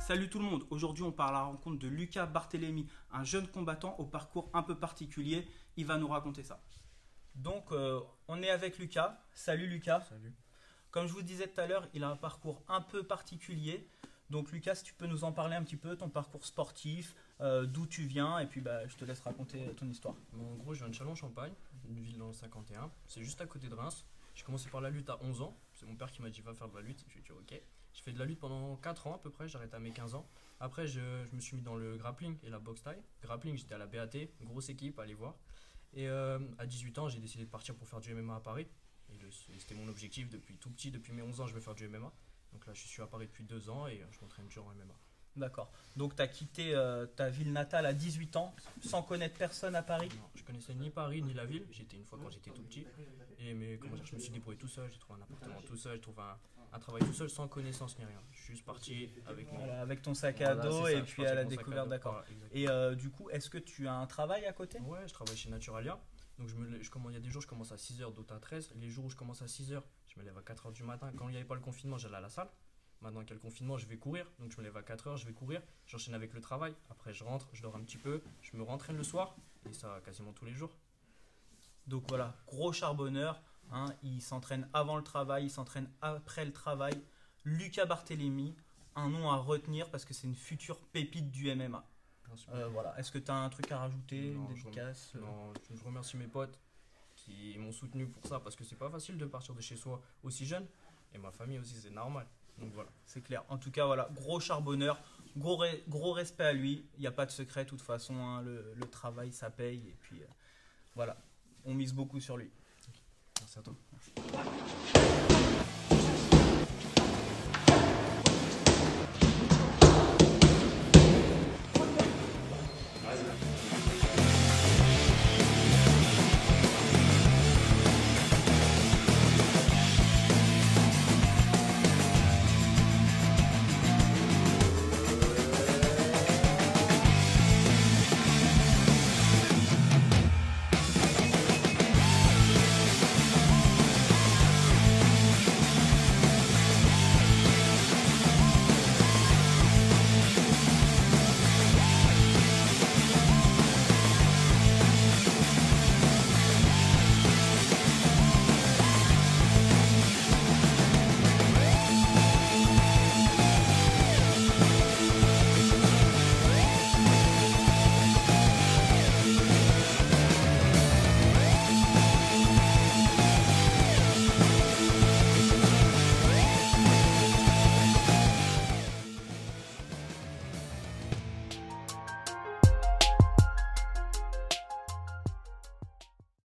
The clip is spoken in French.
Salut tout le monde, aujourd'hui on part à la rencontre de Lucas Barthélémy, un jeune combattant au parcours un peu particulier. Il va nous raconter ça. Donc on est avec Lucas. Salut Lucas. Salut. Comme je vous disais tout à l'heure, il a un parcours un peu particulier. Donc Lucas, si tu peux nous en parler un petit peu, ton parcours sportif, d'où tu viens, et puis je te laisse raconter ton histoire. Bon, en gros, je viens de Châlons-en-Champagne, une ville dans le 51. C'est juste à côté de Reims. J'ai commencé par la lutte à 11 ans. C'est mon père qui m'a dit va faire de la lutte. Je lui ai dit ok. J'ai fait de la lutte pendant 4 ans à peu près, j'ai arrêté à mes 15 ans. Après, je me suis mis dans le grappling et la boxe thaï. Grappling, j'étais à la BAT, grosse équipe, allez voir. Et à 18 ans, j'ai décidé de partir pour faire du MMA à Paris. C'était mon objectif depuis tout petit, depuis mes 11 ans, je veux faire du MMA. Donc là, je suis à Paris depuis 2 ans et je m'entraîne toujours en MMA. D'accord. Donc tu as quitté ta ville natale à 18 ans, sans connaître personne à Paris? Non, je connaissais ni Paris ni la ville. J'étais une fois quand j'étais tout petit. Mais comment dire, je me suis débrouillé tout seul. J'ai trouvé un appartement tout seul. J'ai trouvé un travail tout seul, sans connaissance ni rien. Je suis juste parti avec Voilà, avec ton sac à dos c'est ça, et je suis puis parti à la avec mon sac à découverte, dos. d'accord. Voilà, Et du coup, est-ce que tu as un travail à côté? ouais, je travaille chez Naturalia. Donc il y a des jours je commence à 6 h, d'autres à 13. Les jours où je commence à 6 h, je me lève à 4 h du matin. Quand il n'y avait pas le confinement, j'allais à la salle. Maintenant qu'il y a le confinement, je vais courir. Donc je me lève à 4 h, je vais courir. J'enchaîne avec le travail. Après je rentre, je dors un petit peu. Je me rentraîne le soir. Et ça quasiment tous les jours. Donc voilà, gros charbonneur, hein, il s'entraîne avant le travail, il s'entraîne après le travail. Lucas Barthélémy, un nom à retenir parce que c'est une future pépite du MMA. Voilà. Est-ce que tu as un truc à rajouter, Non, une dédicace? Non, je remercie mes potes qui m'ont soutenu pour ça. Parce que c'est pas facile de partir de chez soi aussi jeune. Et ma famille aussi, c'est normal. Donc voilà. C'est clair. En tout cas, voilà, gros charbonneur, gros respect à lui. Il n'y a pas de secret, de toute façon, hein, le travail, ça paye. Et puis voilà, on mise beaucoup sur lui. Merci à toi.